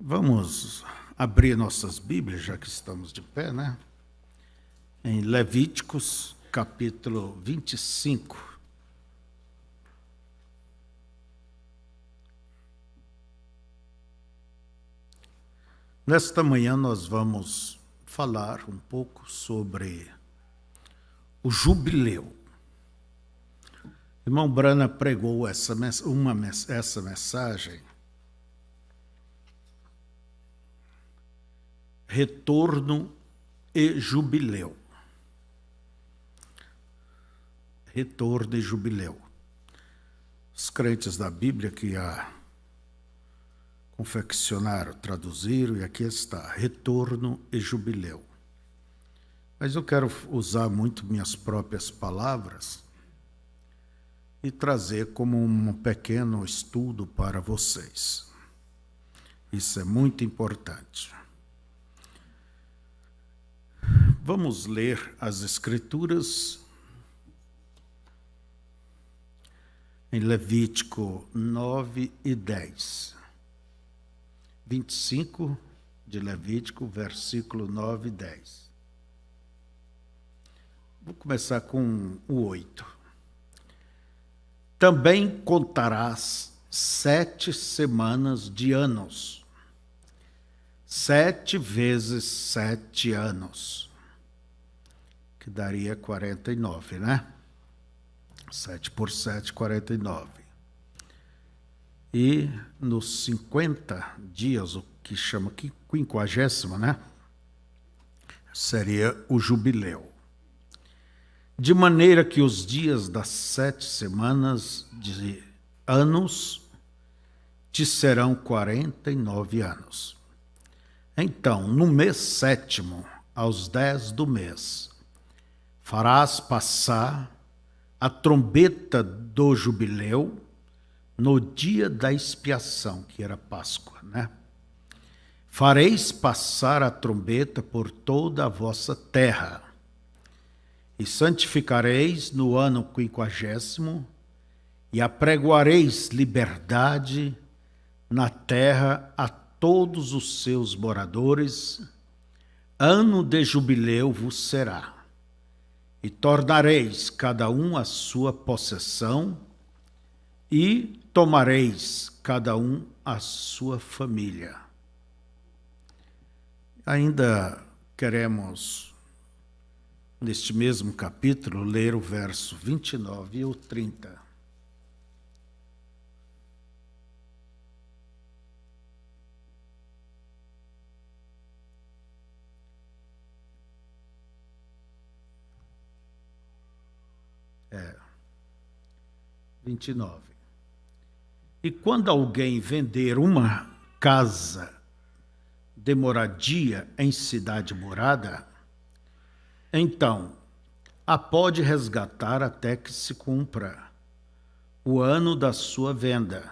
Vamos abrir nossas Bíblias, já que estamos de pé, né? Em Levíticos, capítulo 25. Nesta manhã nós vamos falar um pouco sobre o jubileu. Irmão Brana pregou essa mensagem, retorno e jubileu. Retorno e jubileu. Os crentes da Bíblia que a confeccionaram, traduziram, e aqui está, retorno e jubileu. Mas eu quero usar muito minhas próprias palavras e trazer como um pequeno estudo para vocês. Isso é muito importante. Vamos ler as Escrituras em Levítico 9 e 10. 25 de Levítico, versículo 9 e 10. Vou começar com o 8. Também contarás 7 semanas de anos. 7 vezes 7 anos. Que daria 49, né? 7 por 7, 49. E nos 50 dias, o que chama aqui 50ª, né? Seria o jubileu. De maneira que os dias das 7 semanas de anos te serão 49 anos. Então, no mês 7º, aos 10 do mês, farás passar a trombeta do jubileu no dia da expiação, que era Páscoa, né? Fareis passar a trombeta por toda a vossa terra, e santificareis no ano 50º, e apregoareis liberdade na terra a todos os seus moradores. Ano de jubileu vos será, e tornareis cada um a sua possessão, e tomareis cada um a sua família. Ainda queremos, neste mesmo capítulo, ler o verso 29 e o 30. É, 29. E quando alguém vender uma casa de moradia em cidade morada, então a pode resgatar até que se cumpra o ano da sua venda.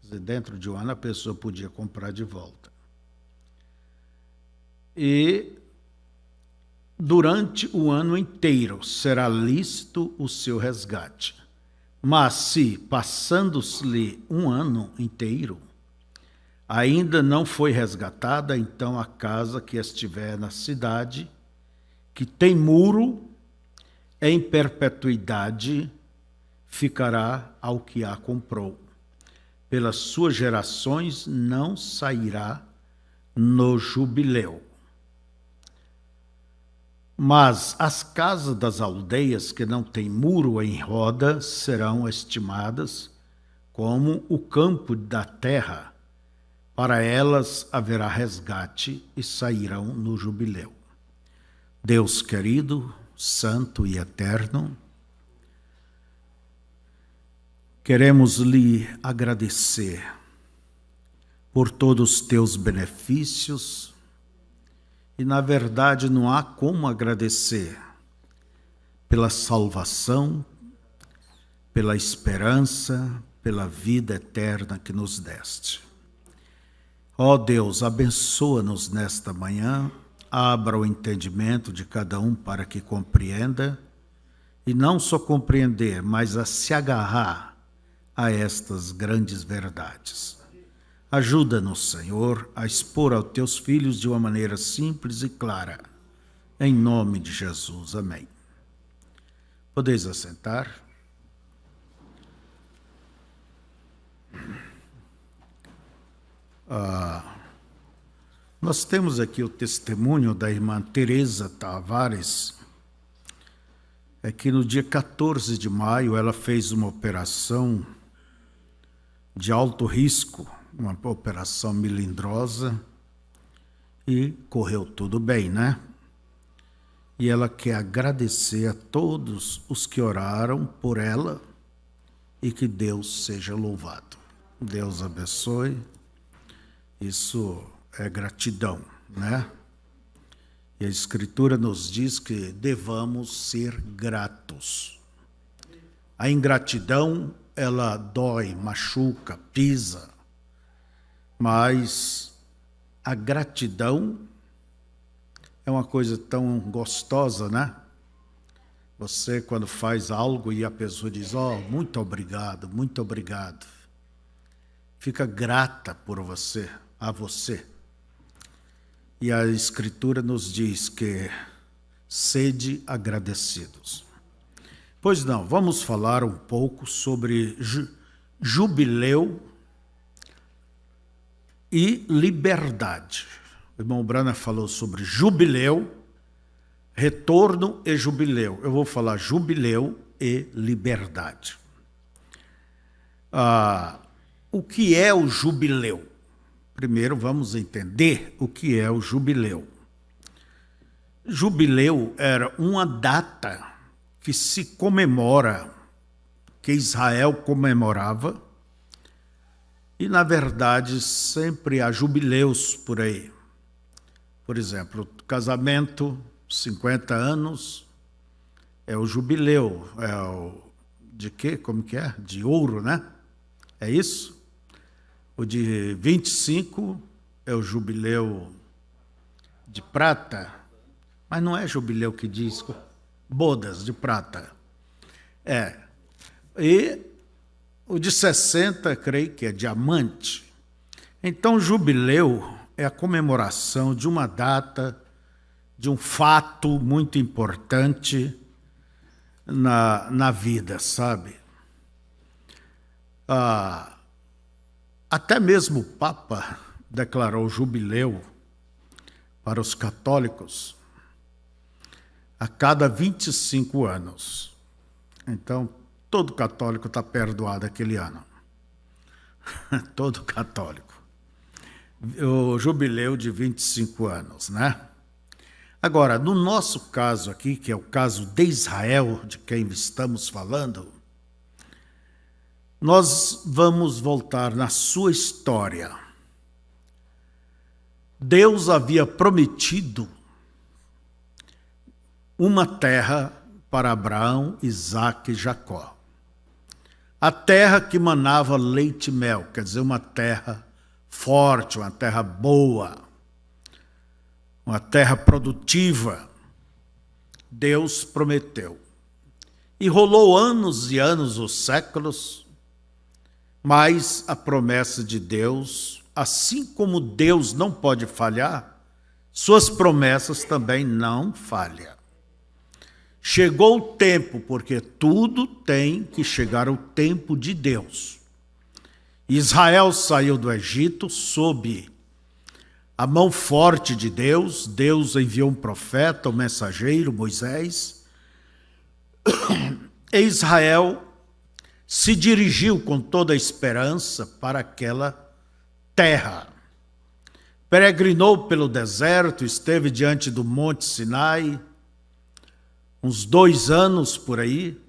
Quer dizer, dentro de um ano a pessoa podia comprar de volta. E durante o ano inteiro será lícito o seu resgate. Mas se, passando-se-lhe um ano inteiro, ainda não foi resgatada, então a casa que estiver na cidade, que tem muro, em perpetuidade ficará ao que a comprou. Pelas suas gerações não sairá no jubileu. Mas as casas das aldeias que não têm muro em roda serão estimadas como o campo da terra. Para elas haverá resgate e sairão no jubileu. Deus querido, santo e eterno, queremos lhe agradecer por todos os teus benefícios. E, na verdade, não há como agradecer pela salvação, pela esperança, pela vida eterna que nos deste. Ó Deus, abençoa-nos nesta manhã, abra o entendimento de cada um para que compreenda, e não só compreender, mas a se agarrar a estas grandes verdades. Ajuda-nos, Senhor, a expor aos teus filhos de uma maneira simples e clara. Em nome de Jesus. Amém. Podeis assentar. Nós temos aqui o testemunho da irmã Teresa Tavares. É que no dia 14 de maio ela fez uma operação de alto risco, uma operação melindrosa, e correu tudo bem, né? E ela quer agradecer a todos os que oraram por ela e que Deus seja louvado. Deus abençoe. Isso é gratidão, né? E a Escritura nos diz que devamos ser gratos. A ingratidão, ela dói, machuca, pisa, mas a gratidão é uma coisa tão gostosa, né? Você, quando faz algo e a pessoa diz, muito obrigado, muito obrigado. Fica grata por você, a você. E a Escritura nos diz que sede agradecidos. Pois não, vamos falar um pouco sobre jubileu e liberdade. O irmão Brana falou sobre jubileu, retorno e jubileu. Eu vou falar jubileu e liberdade. O que é o jubileu? Primeiro vamos entender o que é o jubileu. Jubileu era uma data que se comemora, que Israel comemorava, e na verdade sempre há jubileus por aí. Por exemplo, casamento, 50 anos, é o jubileu, é o de quê? Como que é? De ouro, né? É isso? O de 25 é o jubileu de prata, mas não é jubileu que diz, bodas de prata. E o de 60, creio que é diamante. Então, jubileu é a comemoração de uma data, de um fato muito importante na vida, sabe? Até mesmo o Papa declarou jubileu para os católicos a cada 25 anos. Então, todo católico está perdoado aquele ano. Todo católico. O jubileu de 25 anos, né? Agora, no nosso caso aqui, que é o caso de Israel, de quem estamos falando, nós vamos voltar na sua história. Deus havia prometido uma terra para Abraão, Isaque e Jacó. A terra que manava leite e mel, quer dizer, uma terra forte, uma terra boa, uma terra produtiva. Deus prometeu. E rolou anos e anos, os séculos, mas a promessa de Deus, assim como Deus não pode falhar, suas promessas também não falham. Chegou o tempo, porque tudo tem que chegar ao tempo de Deus. Israel saiu do Egito sob a mão forte de Deus. Deus enviou um profeta, um mensageiro, Moisés. E Israel se dirigiu com toda a esperança para aquela terra. Peregrinou pelo deserto, esteve diante do Monte Sinai, uns 2 anos por aí,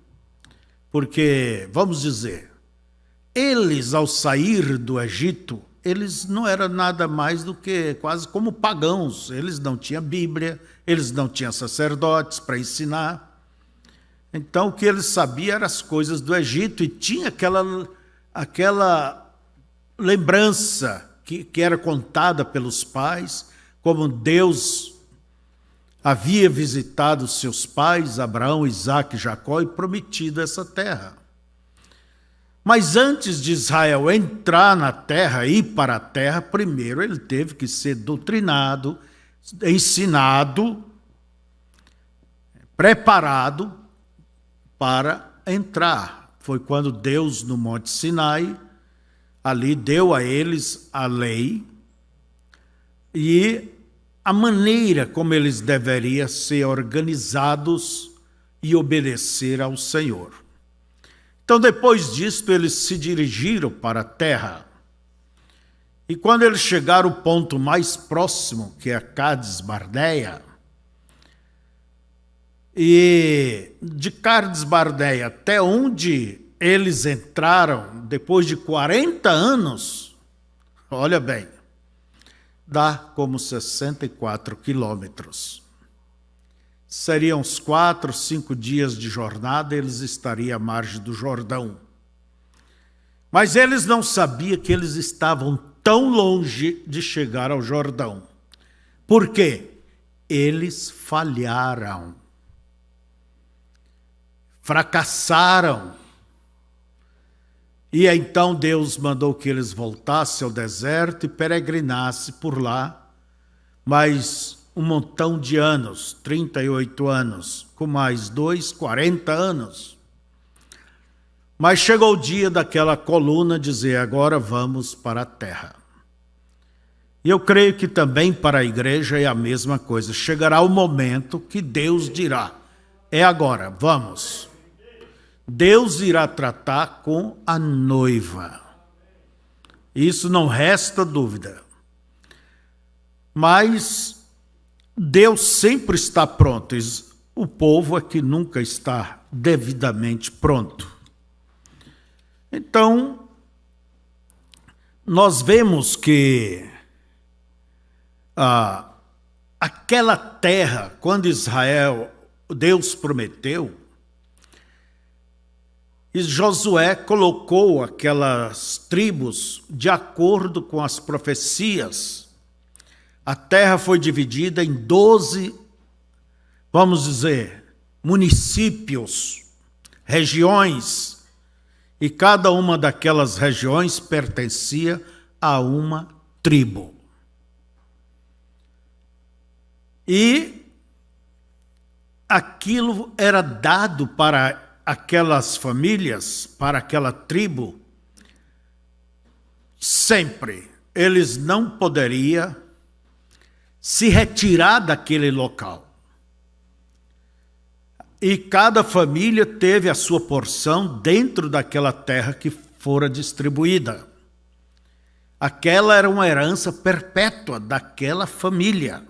porque, vamos dizer, eles ao sair do Egito, eles não eram nada mais do que quase como pagãos. Eles não tinham Bíblia, eles não tinham sacerdotes para ensinar. Então, o que eles sabiam eram as coisas do Egito, e tinha aquela lembrança que era contada pelos pais, como Deus havia visitado seus pais, Abraão, Isaque e Jacó, e prometido essa terra. Mas antes de Israel entrar na terra, ir para a terra, primeiro ele teve que ser doutrinado, ensinado, preparado para entrar. Foi quando Deus, no Monte Sinai, ali deu a eles a lei e a maneira como eles deveriam ser organizados e obedecer ao Senhor. Então, depois disto, eles se dirigiram para a terra. E quando eles chegaram ao ponto mais próximo, que é Cádiz Barneia, e de Cádiz Barneia até onde eles entraram, depois de 40 anos, olha bem, dá como 64 quilômetros. Seriam uns 4, 5 dias de jornada, eles estariam à margem do Jordão. Mas eles não sabiam que eles estavam tão longe de chegar ao Jordão. Por quê? Eles falharam. Fracassaram. E então Deus mandou que eles voltassem ao deserto e peregrinassem por lá, mas um montão de anos, 38 anos, com mais 2, 40 anos. Mas chegou o dia daquela coluna dizer, agora vamos para a terra. E eu creio que também para a igreja é a mesma coisa. Chegará o momento que Deus dirá, é agora, vamos. Deus irá tratar com a noiva. Isso não resta dúvida. Mas Deus sempre está pronto. O povo é que nunca está devidamente pronto. Então, nós vemos que aquela terra, quando Deus prometeu, e Josué colocou aquelas tribos de acordo com as profecias. A terra foi dividida em 12, vamos dizer, municípios, regiões, e cada uma daquelas regiões pertencia a uma tribo. E aquilo era dado para aquelas famílias, para aquela tribo, sempre. Eles não poderiam se retirar daquele local. E cada família teve a sua porção dentro daquela terra que fora distribuída. Aquela era uma herança perpétua daquela família.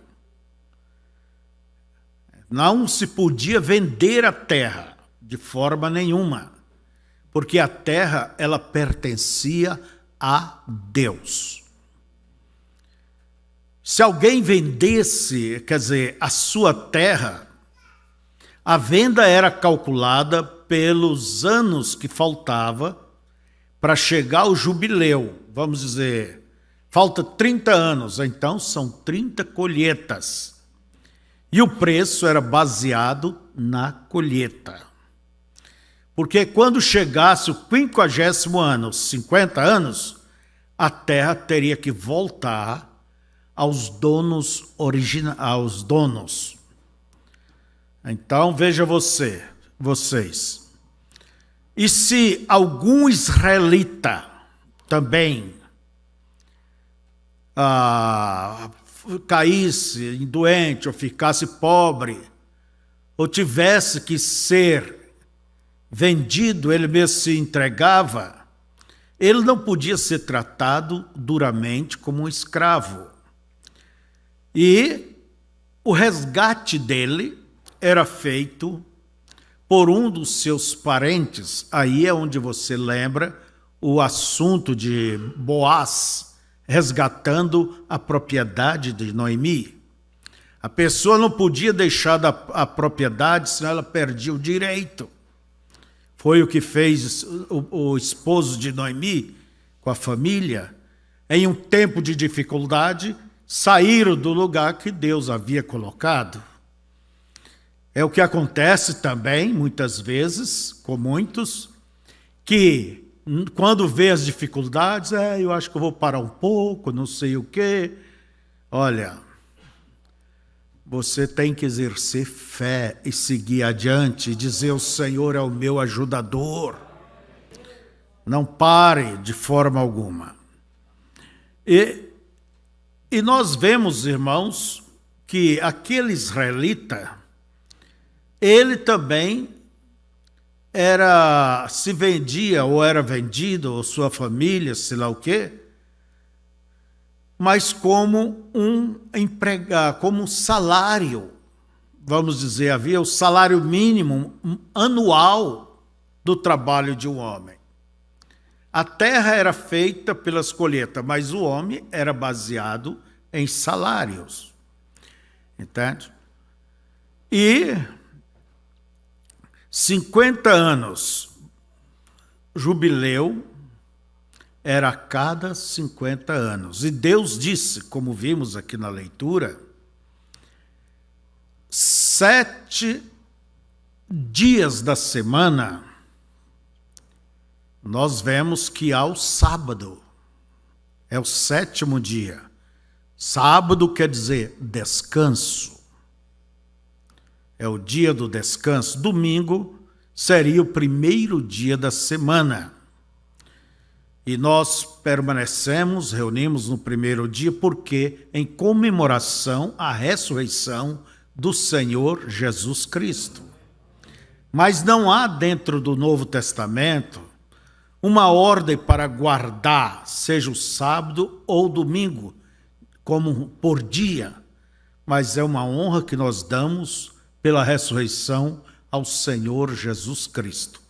Não se podia vender a terra de forma nenhuma, porque a terra ela pertencia a Deus. Se alguém vendesse, quer dizer, a sua terra, a venda era calculada pelos anos que faltava para chegar ao jubileu. Vamos dizer, falta 30 anos, então são 30 colheitas. E o preço era baseado na colheita. Porque quando chegasse o 50º ano, 50 anos, a terra teria que voltar aos donos aos donos. Então, veja vocês. E se algum israelita também caísse doente ou ficasse pobre, ou tivesse que ser vendido, ele mesmo se entregava, ele não podia ser tratado duramente como um escravo. E o resgate dele era feito por um dos seus parentes. Aí é onde você lembra o assunto de Boaz resgatando a propriedade de Noemi. A pessoa não podia deixar a propriedade, senão ela perdia o direito. Foi o que fez o esposo de Noemi com a família. Em um tempo de dificuldade, saíram do lugar que Deus havia colocado. É o que acontece também, muitas vezes, com muitos, que quando vê as dificuldades, eu acho que eu vou parar um pouco, não sei o quê. Olha, você tem que exercer fé e seguir adiante, e dizer: o Senhor é o meu ajudador. Não pare de forma alguma. E nós vemos, irmãos, que aquele israelita, ele também se vendia, ou era vendido, ou sua família, sei lá o quê, mas como um empregado, como um salário, vamos dizer, havia o salário mínimo anual do trabalho de um homem. A terra era feita pelas colheitas, mas o homem era baseado em salários. Entende? E 50 anos, jubileu, era a cada 50 anos. E Deus disse, como vimos aqui na leitura, 7 dias da semana, nós vemos que há o sábado, é o 7º dia. Sábado quer dizer descanso. É o dia do descanso. Domingo seria o primeiro dia da semana. E nós permanecemos, reunimos no primeiro dia, porque em comemoração à ressurreição do Senhor Jesus Cristo. Mas não há dentro do Novo Testamento uma ordem para guardar, seja o sábado ou domingo, como por dia, mas é uma honra que nós damos pela ressurreição ao Senhor Jesus Cristo.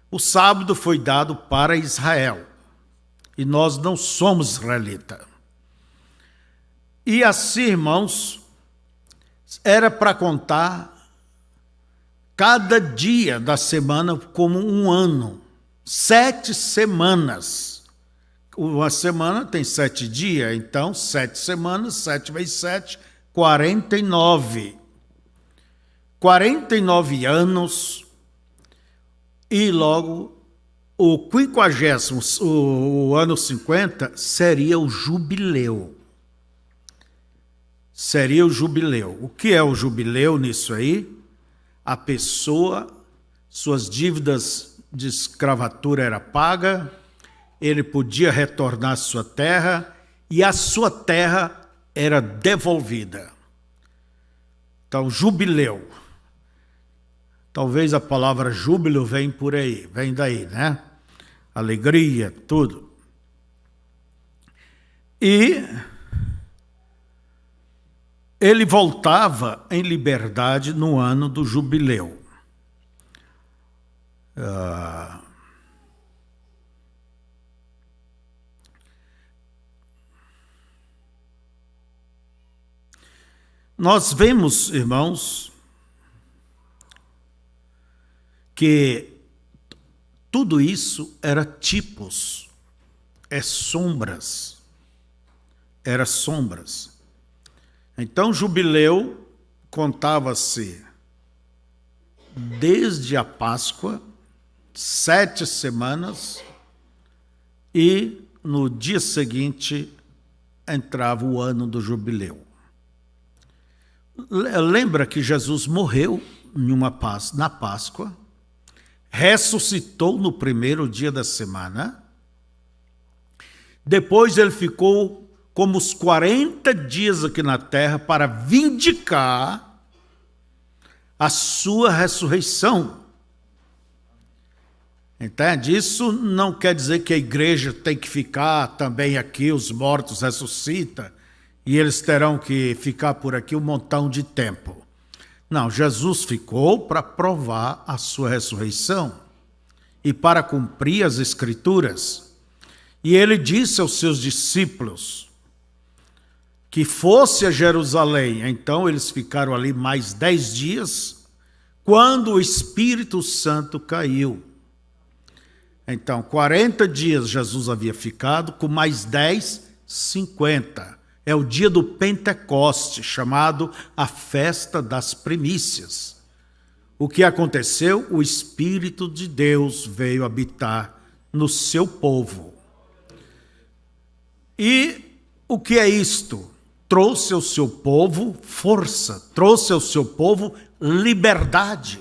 O sábado foi dado para Israel, e nós não somos israelitas. E assim, irmãos, era para contar cada dia da semana como um ano, 7 semanas. Uma semana tem 7 dias, então 7 semanas, 7 vezes 7, 49. 49 anos, e logo o 50º, o ano 50, seria o jubileu. Seria o jubileu. O que é o jubileu nisso aí? A pessoa, suas dívidas de escravatura era paga, ele podia retornar à sua terra e a sua terra era devolvida. Então, jubileu. Talvez a palavra júbilo vem por aí, vem daí, né? Alegria, tudo. E ele voltava em liberdade no ano do jubileu. Nós vemos, irmãos, que tudo isso era tipos, sombras, era sombras. Então, jubileu contava-se desde a Páscoa, 7 semanas, e no dia seguinte entrava o ano do jubileu. Lembra que Jesus morreu na Páscoa, ressuscitou no primeiro dia da semana, depois ele ficou como os 40 dias aqui na terra para vindicar a sua ressurreição. Entende? Isso não quer dizer que a igreja tem que ficar também aqui, os mortos ressuscitam, e eles terão que ficar por aqui um montão de tempo. Não, Jesus ficou para provar a sua ressurreição e para cumprir as Escrituras. E ele disse aos seus discípulos que fosse a Jerusalém. Então eles ficaram ali mais 10 dias, quando o Espírito Santo caiu. Então, 40 dias Jesus havia ficado, com mais 10, 50. É o dia do Pentecoste, chamado a Festa das Primícias. O que aconteceu? O Espírito de Deus veio habitar no seu povo. E o que é isto? Trouxe ao seu povo força, trouxe ao seu povo liberdade.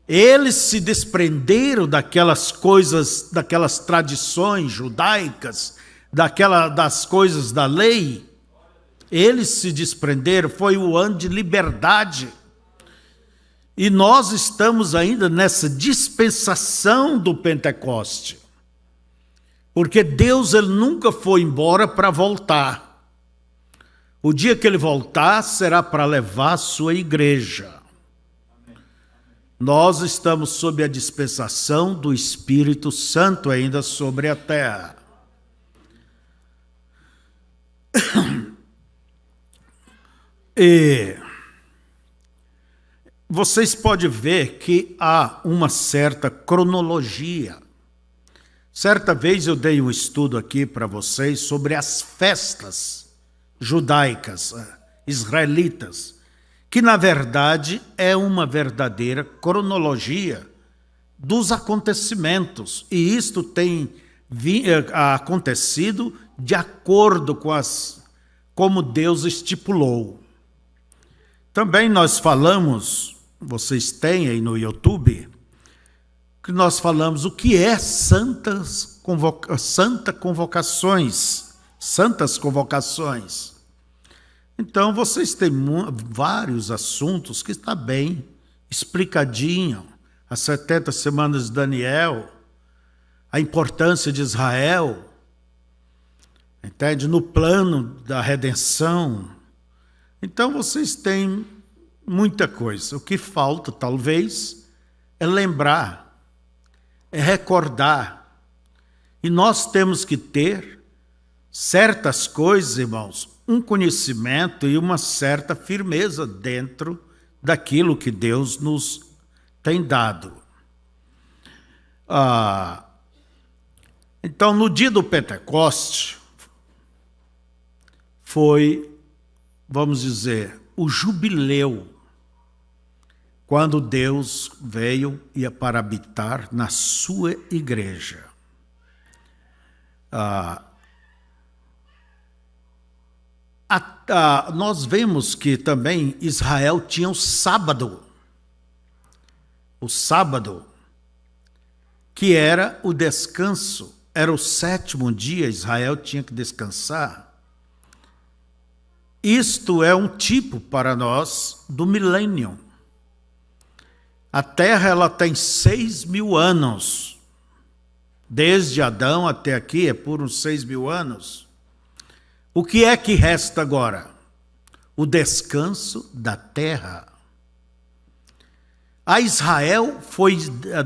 Eles se desprenderam daquelas coisas, daquelas tradições judaicas, das coisas da lei. Eles se desprenderam, foi o ano de liberdade. E nós estamos ainda nessa dispensação do Pentecoste. Porque Deus, ele nunca foi embora para voltar. O dia que ele voltar será para levar a sua igreja. Nós estamos sob a dispensação do Espírito Santo ainda sobre a terra. E vocês podem ver que há uma certa cronologia. Certa vez eu dei um estudo aqui para vocês sobre as festas judaicas, israelitas, que na verdade é uma verdadeira cronologia dos acontecimentos. E isto tem acontecido de acordo com como Deus estipulou. Também nós falamos, vocês têm aí no YouTube, que nós falamos o que é santas convocações. Então, vocês têm vários assuntos que está bem explicadinho. As 70 semanas de Daniel, a importância de Israel, entende? No plano da redenção. Então, vocês têm muita coisa. O que falta, talvez, é lembrar, é recordar. E nós temos que ter certas coisas, irmãos, um conhecimento e uma certa firmeza dentro daquilo que Deus nos tem dado. Então, no dia do Pentecoste, foi, vamos dizer, o jubileu, quando Deus veio para habitar na sua igreja. Nós vemos que também Israel tinha o sábado, que era o descanso, era o 7º dia, Israel tinha que descansar. Isto é um tipo para nós do milênio. A Terra ela tem 6.000 anos, desde Adão até aqui é por uns 6.000 anos. O que é que resta agora? O descanso da terra. A Israel foi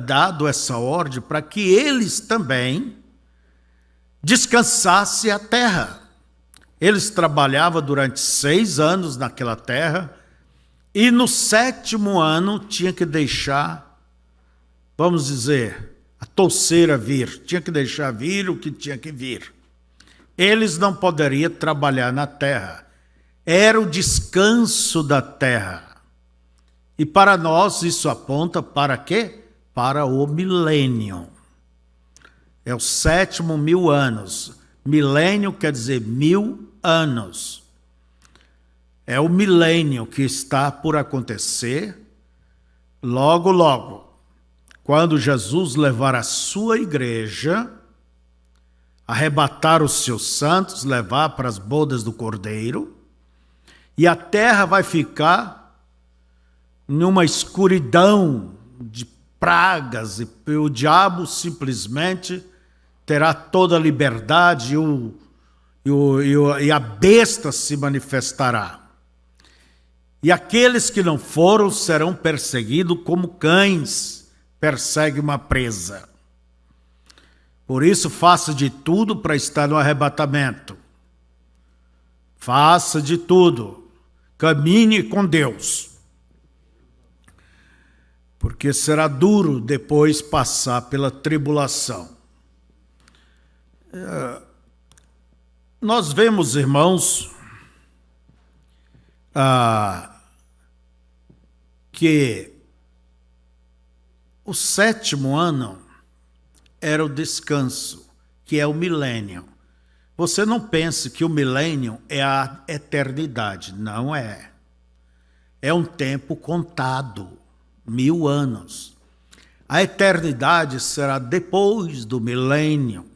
dado essa ordem para que eles também descansassem a terra. Eles trabalhavam durante 6 anos naquela terra e no 7º ano tinha que deixar, vamos dizer, a touceira vir. Tinha que deixar vir o que tinha que vir. Eles não poderiam trabalhar na terra. Era o descanso da terra. E para nós isso aponta para quê? Para o milênio. É o 7º 1000 anos. Milênio quer dizer 1000 anos. É o milênio que está por acontecer logo, logo. Quando Jesus levar a sua igreja, arrebatar os seus santos, levar para as bodas do Cordeiro, e a terra vai ficar numa escuridão de pragas, e o diabo simplesmente terá toda a liberdade e a besta se manifestará. E aqueles que não foram serão perseguidos como cães perseguem uma presa. Por isso, faça de tudo para estar no arrebatamento. Faça de tudo. Caminhe com Deus. Porque será duro depois passar pela tribulação. Nós vemos, irmãos, que o 7º ano era o descanso, que é o milênio. Você não pense que o milênio é a eternidade, não é. É um tempo contado, 1000 anos. A eternidade será depois do milênio,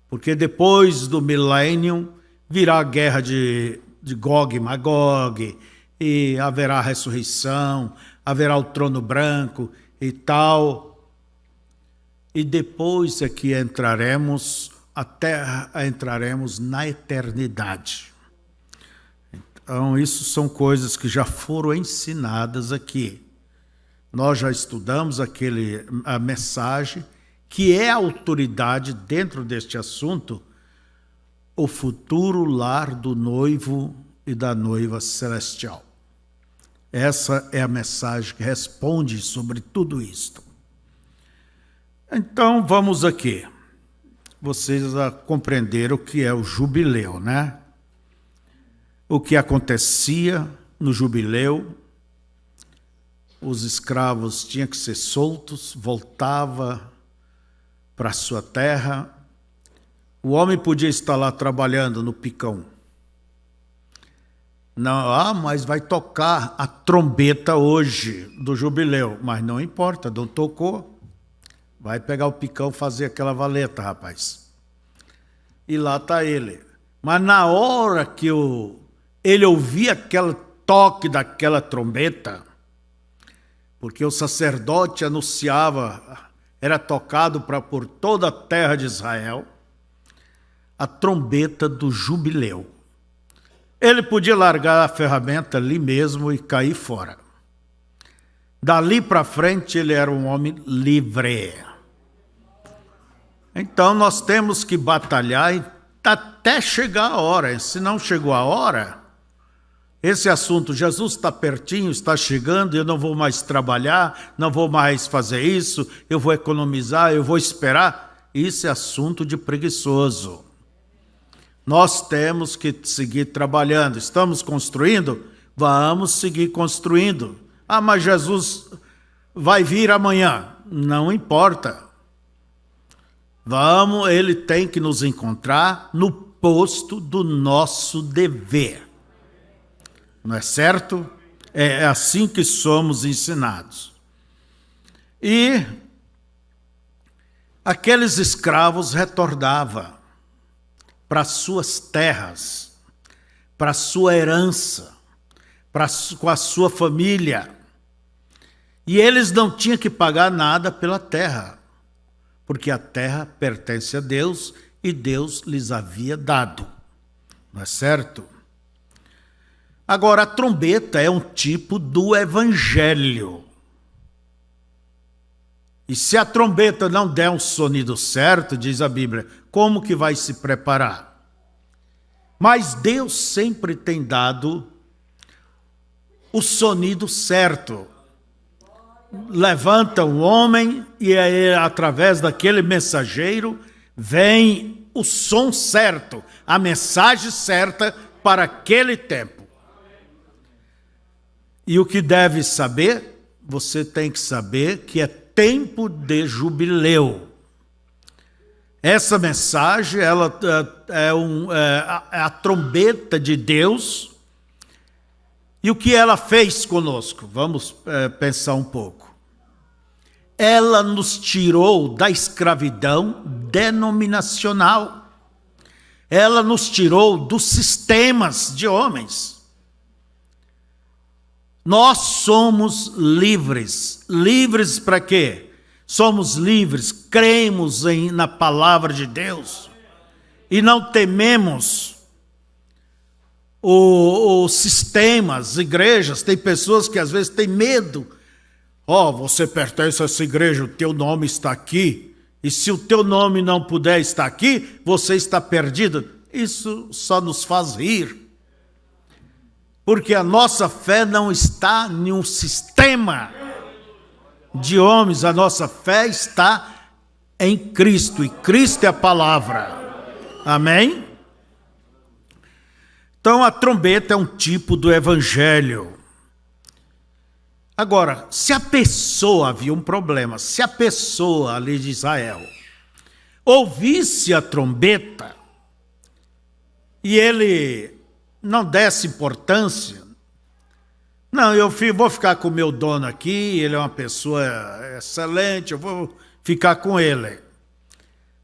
porque depois do milênio virá a guerra de Gog e Magog, e haverá a ressurreição, haverá o trono branco e tal. E depois é que entraremos na eternidade. Então, isso são coisas que já foram ensinadas aqui. Nós já estudamos a mensagem, que é a autoridade dentro deste assunto, o futuro lar do noivo e da noiva celestial. Essa é a mensagem que responde sobre tudo isto. Então, vamos aqui. Vocês compreenderam o que é o jubileu, né? O que acontecia no jubileu, os escravos tinham que ser soltos, voltava para a sua terra. O homem podia estar lá trabalhando no picão. Não, mas vai tocar a trombeta hoje do jubileu. Mas não importa, não tocou. Vai pegar o picão, fazer aquela valeta, rapaz. E lá está ele. Mas na hora que ele ouvia aquele toque daquela trombeta, porque o sacerdote anunciava, era tocado por toda a terra de Israel, a trombeta do jubileu. Ele podia largar a ferramenta ali mesmo e cair fora. Dali para frente ele era um homem livre. Então nós temos que batalhar até chegar a hora. Se não chegou a hora, esse assunto, Jesus está pertinho, está chegando, eu não vou mais trabalhar, não vou mais fazer isso, eu vou economizar, eu vou esperar. Isso é assunto de preguiçoso. Nós temos que seguir trabalhando. Estamos construindo? Vamos seguir construindo. Ah, mas Jesus vai vir amanhã. Não importa. Vamos, ele tem que nos encontrar no posto do nosso dever. Não é certo? É assim que somos ensinados. E aqueles escravos retornavam para suas terras, para sua herança, com a sua família. E eles não tinham que pagar nada pela terra, porque a terra pertence a Deus e Deus lhes havia dado. Não é certo? Agora, a trombeta é um tipo do evangelho. E se a trombeta não der um sonido certo, diz a Bíblia, como que vai se preparar? Mas Deus sempre tem dado o sonido certo. Levanta um homem e aí, através daquele mensageiro vem o som certo, a mensagem certa para aquele tempo. E o que deve saber? Você tem que saber que é tempo de jubileu. Essa mensagem ela é a trombeta de Deus. E o que ela fez conosco? Vamos pensar um pouco. Ela nos tirou da escravidão denominacional. Ela nos tirou dos sistemas de homens. Nós somos livres. Livres para quê? Somos livres, cremos na palavra de Deus e não tememos os sistemas, igrejas. Tem pessoas que às vezes têm medo. Você pertence a essa igreja, o teu nome está aqui, e se o teu nome não puder estar aqui, você está perdido. Isso só nos faz rir. Porque a nossa fé não está em um sistema de homens, a nossa fé está em Cristo, e Cristo é a palavra. Amém? Então a trombeta é um tipo do evangelho. Agora, se a pessoa, havia um problema, se a pessoa ali de Israel ouvisse a trombeta e ele não desse importância, não, eu vou ficar com o meu dono aqui, ele é uma pessoa excelente, eu vou ficar com ele.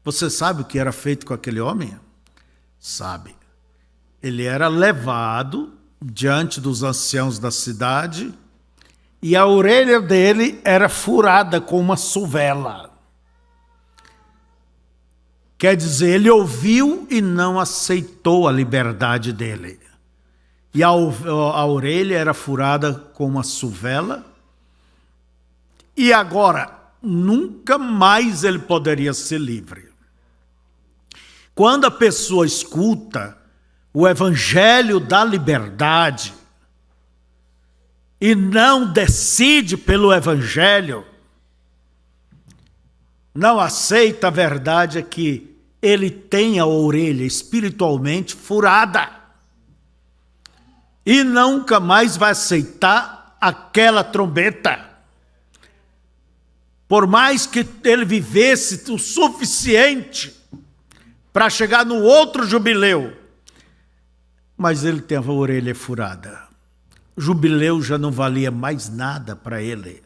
Você sabe o que era feito com aquele homem? Sabe. Ele era levado diante dos anciãos da cidade e a orelha dele era furada com uma suvela. Quer dizer, ele ouviu e não aceitou a liberdade dele. E a orelha era furada com uma suvela. E agora, nunca mais ele poderia ser livre. Quando a pessoa escuta o evangelho da liberdade e não decide pelo evangelho, não aceita a verdade, é que ele tem a orelha espiritualmente furada e nunca mais vai aceitar aquela trombeta. Por mais que ele vivesse o suficiente para chegar no outro jubileu, mas ele tem a orelha furada. O jubileu já não valia mais nada para ele.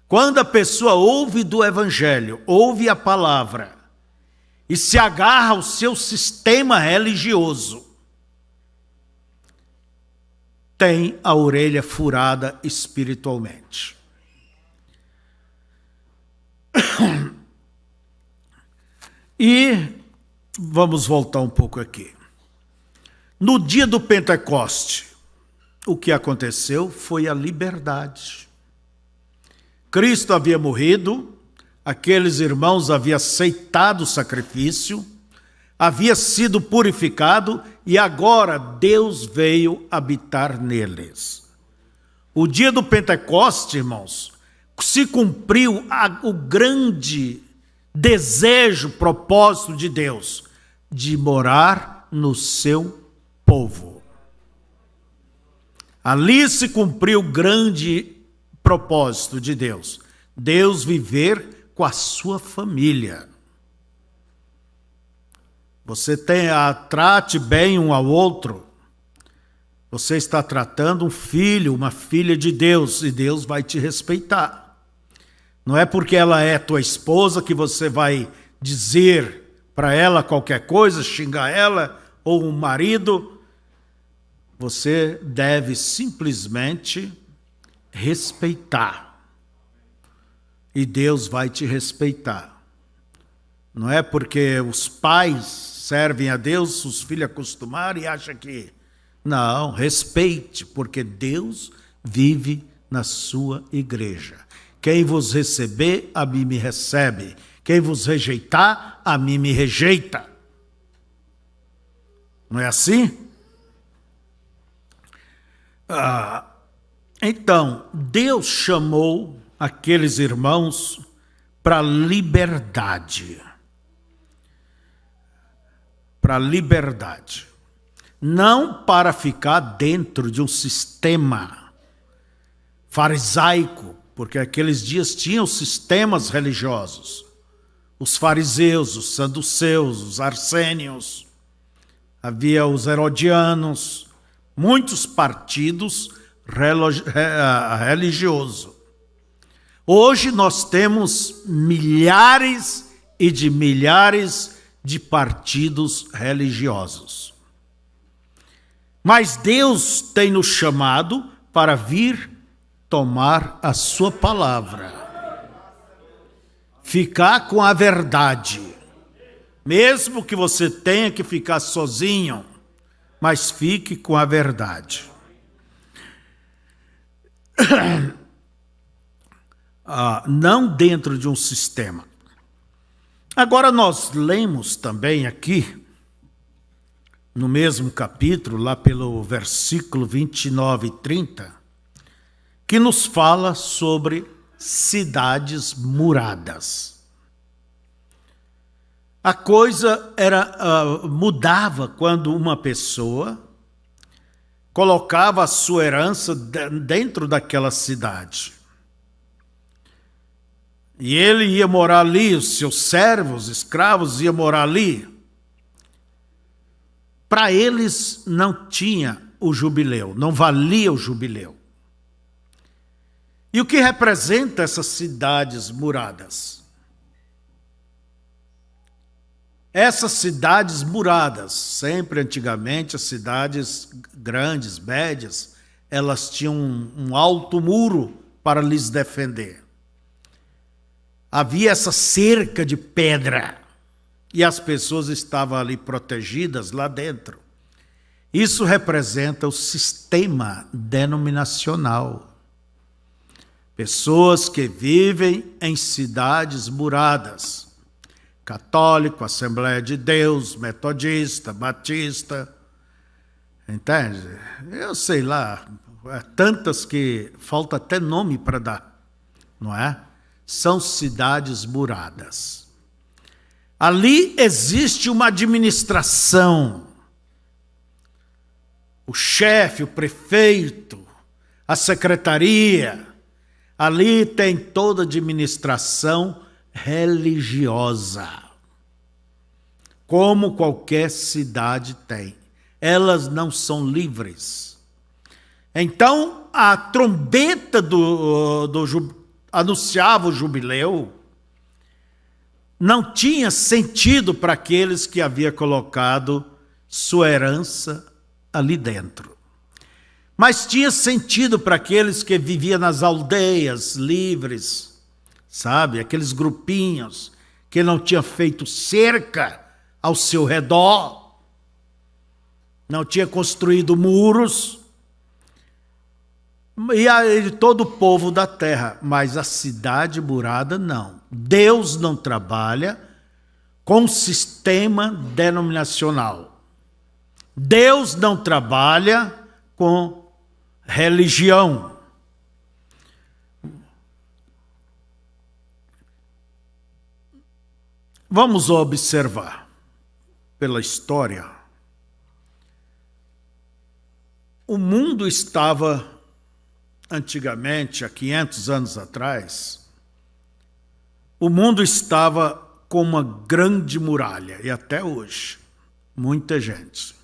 Quando a pessoa ouve do evangelho, ouve a palavra e se agarra ao seu sistema religioso, tem a orelha furada espiritualmente. E vamos voltar um pouco aqui. No dia do Pentecoste, o que aconteceu foi a liberdade. Cristo havia morrido, aqueles irmãos haviam aceitado o sacrifício, havia sido purificado e agora Deus veio habitar neles. O dia do Pentecoste, irmãos, se cumpriu o grande desejo, propósito de Deus, de morar no seu povo. Ali se cumpriu o grande propósito de Deus, Deus viver com a sua família. Você trate bem um ao outro. Você está tratando um filho, uma filha de Deus, e Deus vai te respeitar. Não é porque ela é tua esposa que você vai dizer para ela qualquer coisa, xingar ela ou um marido. Você deve simplesmente respeitar. E Deus vai te respeitar. Não é porque os pais servem a Deus, os filhos acostumaram e acham que... Não, respeite, porque Deus vive na sua igreja. Quem vos receber, a mim me recebe. Quem vos rejeitar, a mim me rejeita. Não é assim? Então, Deus chamou aqueles irmãos para liberdade. Para liberdade. Não para ficar dentro de um sistema farisaico, porque aqueles dias tinham sistemas religiosos. Os fariseus, os saduceus, os arsênios, havia os herodianos, muitos partidos religiosos. Hoje nós temos milhares e de milhares de partidos religiosos. Mas Deus tem nos chamado para vir tomar a sua palavra. Ficar com a verdade. Mesmo que você tenha que ficar sozinho, mas fique com a verdade. Não dentro de um sistema. Agora nós lemos também aqui, no mesmo capítulo, lá pelo versículo 29 e 30, que nos fala sobre cidades muradas. A coisa mudava quando uma pessoa colocava a sua herança dentro daquela cidade. E ele ia morar ali, os seus servos, escravos, iam morar ali. Para eles não tinha o jubileu, não valia o jubileu. E o que representa essas cidades muradas? Essas cidades muradas, sempre antigamente as cidades grandes, médias, elas tinham um alto muro para lhes defender. Havia essa cerca de pedra e as pessoas estavam ali protegidas lá dentro. Isso representa o sistema denominacional. Pessoas que vivem em cidades muradas. Católico, Assembleia de Deus, Metodista, Batista. Entende? Eu sei lá, tantas que falta até nome para dar, não é? São cidades muradas. Ali existe uma administração. O chefe, o prefeito, a secretaria. Ali tem toda a administração religiosa. Como qualquer cidade tem. Elas não são livres. Então, a trombeta anunciava o jubileu, não tinha sentido para aqueles que havia colocado sua herança ali dentro. Mas tinha sentido para aqueles que viviam nas aldeias livres, sabe? Aqueles grupinhos que não tinham feito cerca ao seu redor, não tinha construído muros, e todo o povo da terra, mas a cidade murada não. Deus não trabalha com sistema denominacional. Deus não trabalha com religião. Vamos observar pela história. O mundo estava antigamente, há 500 anos atrás, o mundo estava com uma grande muralha, e até hoje, muita gente.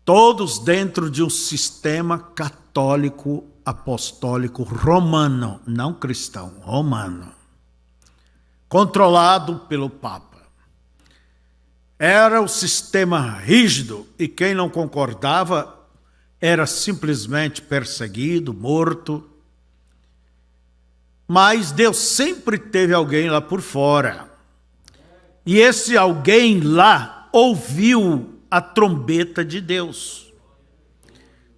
Todos dentro de um sistema católico, apostólico, romano, não cristão, romano, controlado pelo Papa. Era o sistema rígido, e quem não concordava era simplesmente perseguido, morto. Mas Deus sempre teve alguém lá por fora. E esse alguém lá ouviu a trombeta de Deus,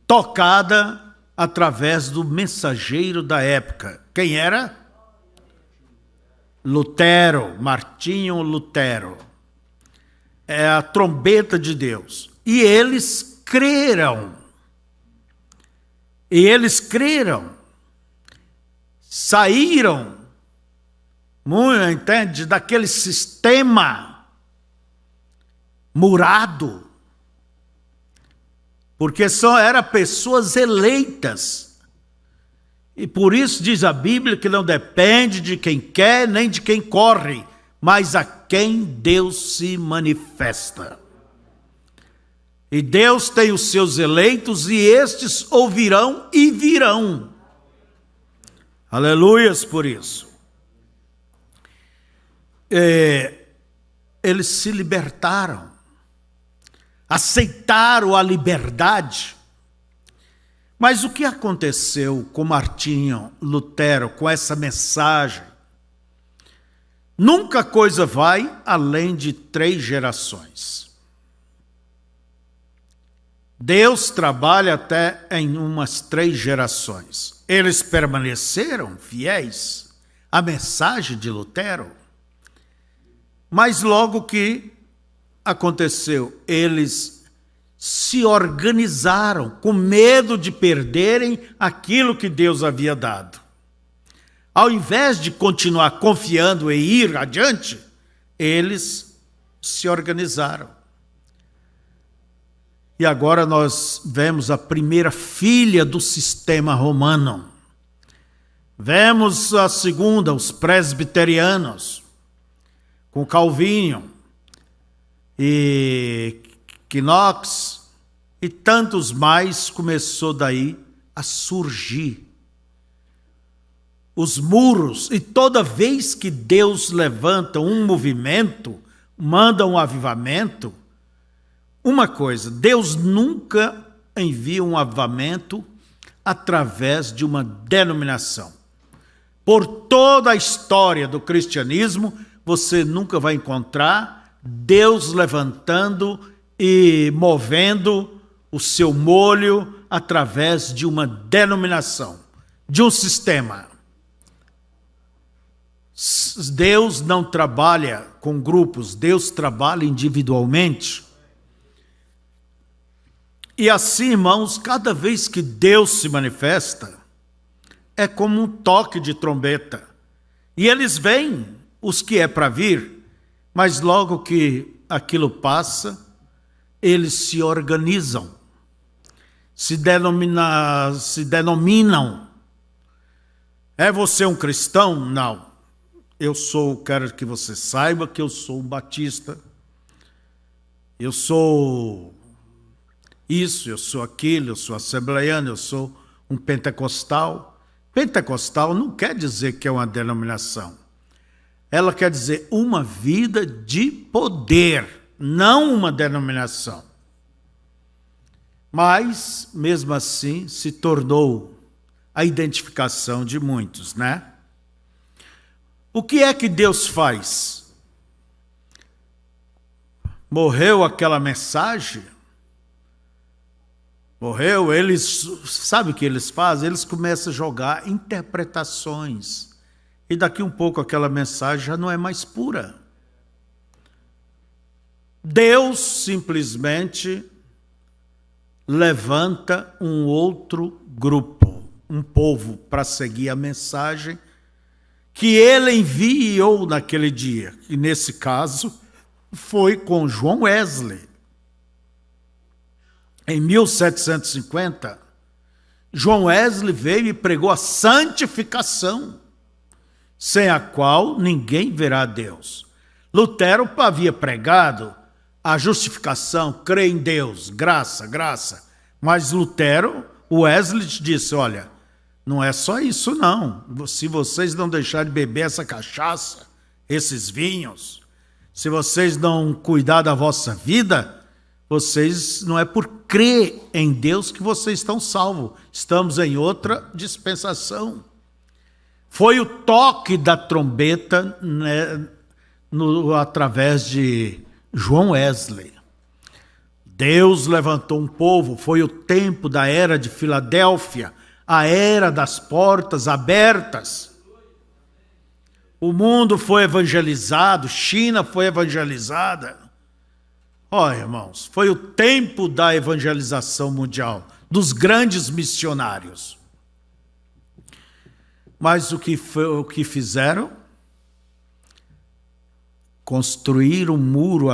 tocada através do mensageiro da época. Quem era? Lutero, Martinho Lutero. É a trombeta de Deus. E eles creram. E eles creram, saíram, entende, daquele sistema murado, porque só eram pessoas eleitas. E por isso diz a Bíblia que não depende de quem quer nem de quem corre, mas a quem Deus se manifesta. E Deus tem os seus eleitos e estes ouvirão e virão. Aleluias por isso. Eles se libertaram, aceitaram a liberdade. Mas o que aconteceu com Martinho Lutero, com essa mensagem? Nunca coisa vai além de 3 gerações. Deus trabalha até em umas 3 gerações. Eles permaneceram fiéis à mensagem de Lutero. Mas logo que aconteceu, eles se organizaram com medo de perderem aquilo que Deus havia dado. Ao invés de continuar confiando e ir adiante, eles se organizaram. E agora nós vemos a primeira filha do sistema romano. Vemos a segunda, os presbiterianos, com Calvino e Knox e tantos mais, começou daí a surgir os muros. E toda vez que Deus levanta um movimento, manda um avivamento, uma coisa, Deus nunca envia um avivamento através de uma denominação. Por toda a história do cristianismo, você nunca vai encontrar Deus levantando e movendo o seu molho através de uma denominação, de um sistema. Deus não trabalha com grupos, Deus trabalha individualmente. E assim, irmãos, cada vez que Deus se manifesta, é como um toque de trombeta. E eles vêm, os que é para vir, mas logo que aquilo passa, eles se organizam, se denominam. É você um cristão? Não. Quero que você saiba que eu sou um batista. Eu sou isso, eu sou aquilo, eu sou assembleiano, eu sou um pentecostal. Pentecostal não quer dizer que é uma denominação. Ela quer dizer uma vida de poder, não uma denominação. Mas, mesmo assim, se tornou a identificação de muitos, né? O que é que Deus faz? Morreu aquela mensagem? Morreu, sabe o que eles fazem? Eles começam a jogar interpretações. E daqui um pouco aquela mensagem já não é mais pura. Deus simplesmente levanta um outro grupo, um povo, para seguir a mensagem que ele enviou naquele dia. E nesse caso foi com João Wesley. Em 1750, João Wesley veio e pregou a santificação, sem a qual ninguém verá a Deus. Lutero havia pregado a justificação, crê em Deus, graça, graça. Mas Wesley disse, olha, não é só isso não. Se vocês não deixarem de beber essa cachaça, esses vinhos, se vocês não cuidar da vossa vida, vocês, não é por crer em Deus que vocês estão salvos. Estamos em outra dispensação. Foi o toque da trombeta, né, através de João Wesley. Deus levantou um povo, foi o tempo da era de Filadélfia, a era das portas abertas. O mundo foi evangelizado, China foi evangelizada. Olha, irmãos, foi o tempo da evangelização mundial, dos grandes missionários. Mas o que fizeram? Construir um muro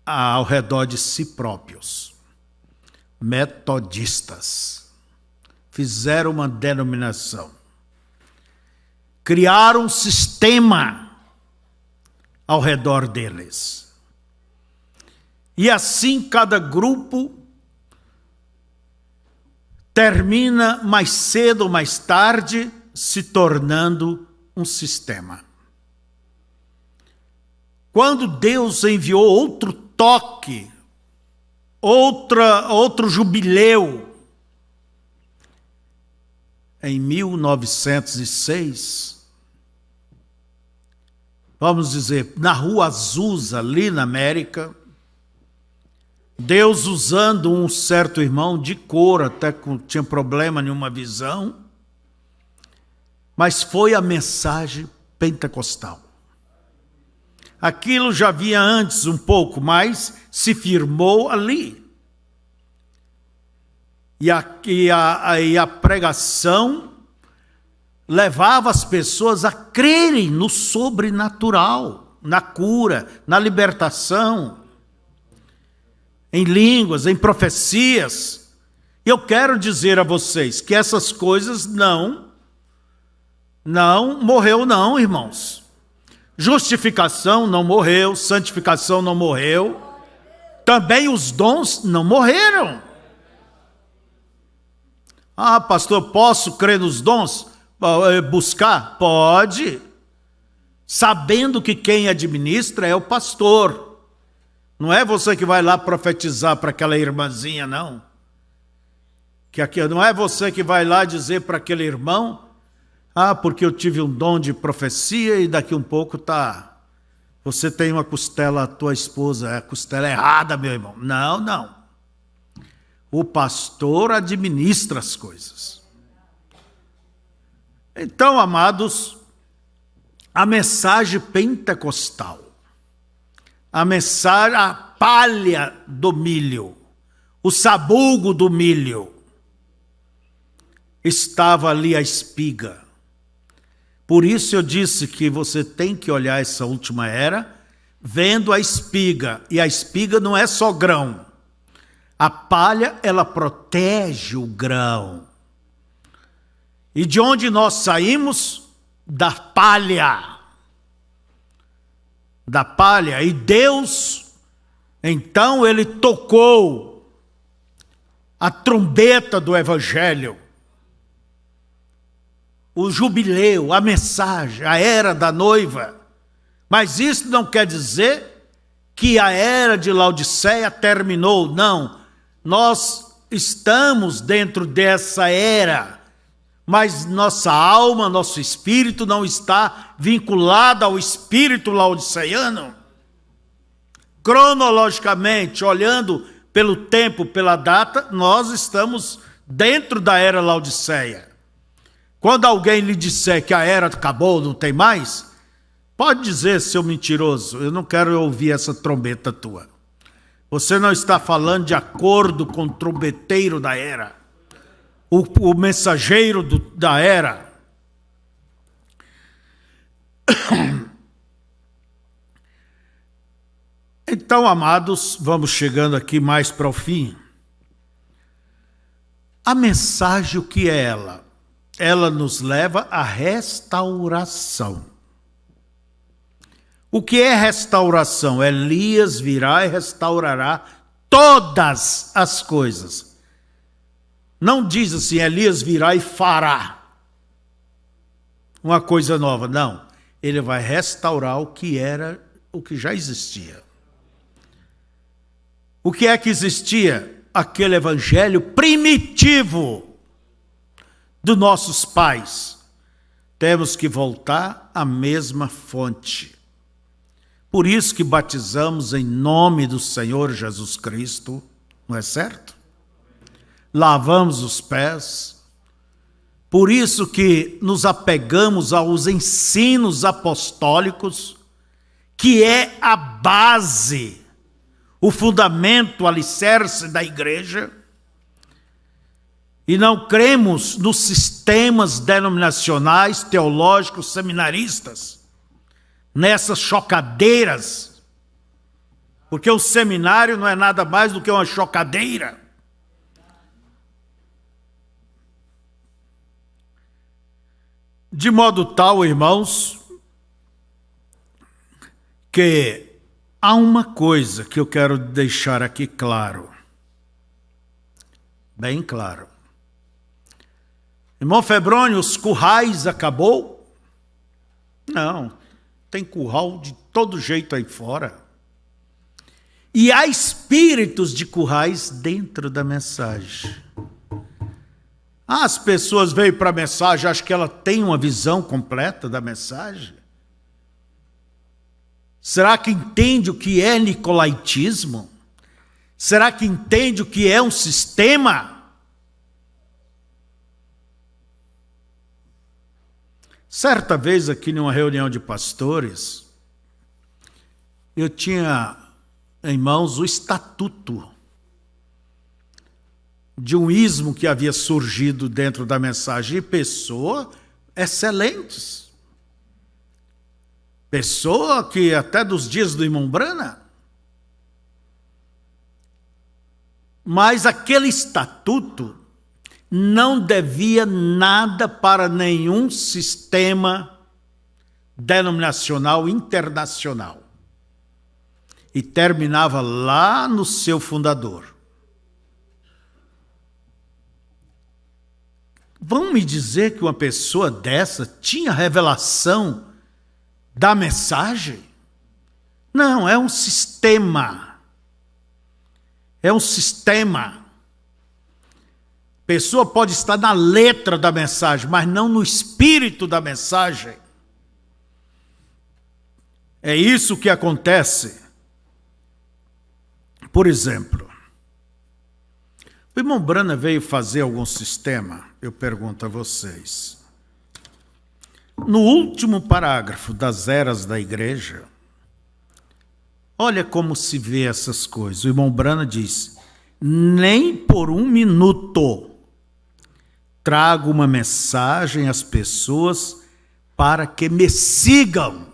ao redor de si próprios. Metodistas. Fizeram uma denominação. Criaram um sistema ao redor deles. E assim cada grupo termina mais cedo ou mais tarde se tornando um sistema. Quando Deus enviou outro toque, outro jubileu, em 1906, vamos dizer, na Rua Azusa, ali na América, Deus usando um certo irmão de cor, até que tinha problema nenhuma visão, mas foi a mensagem pentecostal. Aquilo já havia antes um pouco, mas se firmou ali. E a pregação levava as pessoas a crerem no sobrenatural, na cura, na libertação. em línguas, em profecias. E eu quero dizer a vocês que essas coisas não morreu não, irmãos. Justificação não morreu, santificação não morreu. Também os dons não morreram. Ah, pastor, posso crer nos dons? Buscar? Pode. Sabendo que quem administra é o pastor. Não é você que vai lá profetizar para aquela irmãzinha, não. Não é você que vai lá dizer para aquele irmão, porque eu tive um dom de profecia e daqui um pouco você tem uma costela, a tua esposa, é a costela errada, meu irmão. Não. O pastor administra as coisas. Então, amados, a mensagem pentecostal, a palha do milho, o sabugo do milho, estava ali a espiga. Por isso eu disse que você tem que olhar essa última era, vendo a espiga. E a espiga não é só grão. A palha, ela protege o grão. E de onde nós saímos? Da palha. Da palha. E Deus, então, ele tocou a trombeta do evangelho. O jubileu, a mensagem, a era da noiva. Mas isso não quer dizer que a era de Laodiceia terminou. Não, nós estamos dentro dessa era, mas nossa alma, nosso espírito não está vinculado ao espírito laodiceiano. Cronologicamente, olhando pelo tempo, pela data, nós estamos dentro da era Laodiceia. Quando alguém lhe disser que a era acabou, não tem mais, pode dizer, seu mentiroso, eu não quero ouvir essa trombeta tua. Você não está falando de acordo com o trombeteiro da era, o mensageiro da era. Então, amados, vamos chegando aqui mais para o fim. A mensagem, o que é ela? Ela nos leva à restauração. O que é restauração? Elias virá e restaurará todas as coisas. Não diz assim, Elias virá e fará uma coisa nova. Não, ele vai restaurar o que já existia. O que é que existia? Aquele evangelho primitivo dos nossos pais. Temos que voltar à mesma fonte. Por isso que batizamos em nome do Senhor Jesus Cristo, não é certo? Lavamos os pés. Por isso que nos apegamos aos ensinos apostólicos, que é a base, o fundamento, o alicerce da igreja. E não cremos nos sistemas denominacionais, teológicos, seminaristas, nessas chocadeiras, porque o seminário não é nada mais do que uma chocadeira. De modo tal, irmãos, que há uma coisa que eu quero deixar aqui claro, bem claro. Irmão Febrônio, os currais acabou? Não, tem curral de todo jeito aí fora. E há espíritos de currais dentro da mensagem. As pessoas veem para a mensagem, acham que ela tem uma visão completa da mensagem. Será que entende o que é nicolaítismo? Será que entende o que é um sistema? Certa vez aqui numa reunião de pastores, eu tinha em mãos o estatuto de um ismo que havia surgido dentro da mensagem, e pessoas excelentes. Pessoa que até dos dias do irmão Brana. Mas aquele estatuto não devia nada para nenhum sistema denominacional internacional. E terminava lá no seu fundador. Vão me dizer que uma pessoa dessa tinha revelação da mensagem? Não, é um sistema. É um sistema. A pessoa pode estar na letra da mensagem, mas não no espírito da mensagem. É isso que acontece. Por exemplo, o irmão Branham veio fazer algum sistema, eu pergunto a vocês. No último parágrafo das eras da igreja, olha como se vê essas coisas. O irmão Branham diz: nem por um minuto trago uma mensagem às pessoas para que me sigam.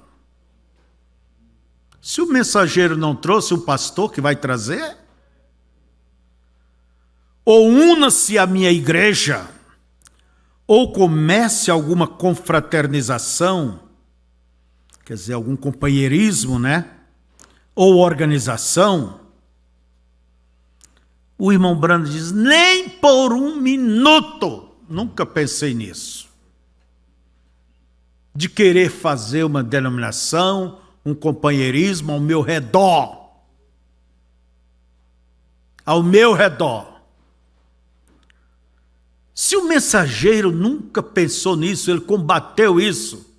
Se o mensageiro não trouxe, um pastor que vai trazer? Ou una-se à minha igreja, ou comece alguma confraternização, quer dizer, algum companheirismo, né? Ou organização. O irmão Branham diz: nem por um minuto, nunca pensei nisso, de querer fazer uma denominação, um companheirismo ao meu redor. Ao meu redor. Se o mensageiro nunca pensou nisso, ele combateu isso,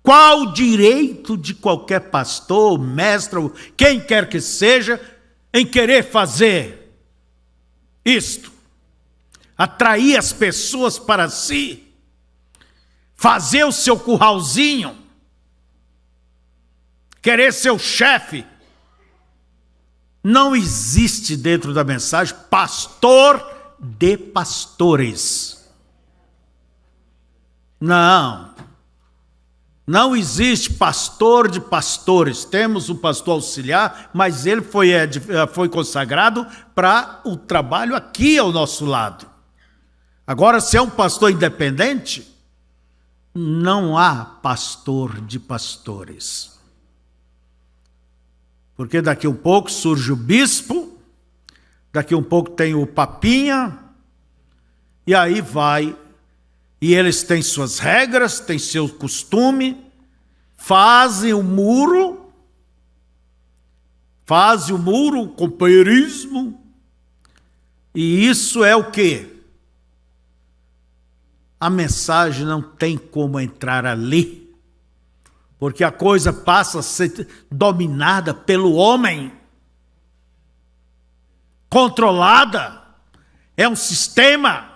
qual o direito de qualquer pastor, mestre, quem quer que seja, em querer fazer isto? Atrair as pessoas para si, fazer o seu curralzinho, querer ser o chefe. Não existe dentro da mensagem pastor de pastores. Não existe pastor de pastores. Temos um pastor auxiliar, mas ele foi consagrado para o trabalho aqui ao nosso lado. Agora, se é um pastor independente, não há pastor de pastores. Porque daqui a um pouco surge o bispo, daqui a um pouco tem o papinha, e aí vai. E eles têm suas regras, têm seu costume, fazem o muro, o companheirismo, e isso é o quê? A mensagem não tem como entrar ali, porque a coisa passa a ser dominada pelo homem, controlada, é um sistema.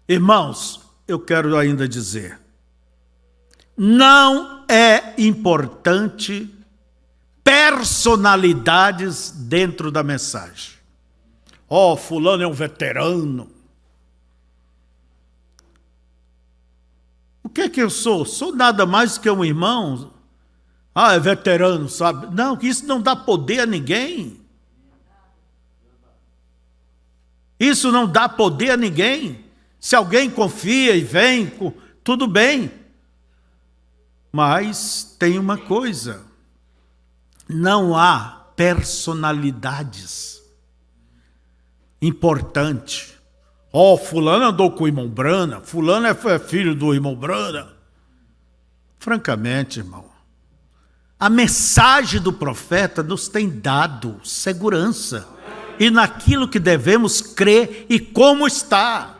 Irmãos, eu quero ainda dizer, não é importante personalidades dentro da mensagem. Oh, fulano é um veterano. O que é que eu sou? Sou nada mais que um irmão. Ah, é veterano, sabe? Não, que isso não dá poder a ninguém. Isso não dá poder a ninguém. Se alguém confia e vem, tudo bem. Mas tem uma coisa. Não há personalidades importantes. Oh, fulano andou com o irmão Branham, fulano é filho do irmão Branham. Francamente, irmão, a mensagem do profeta nos tem dado segurança e naquilo que devemos crer e como está.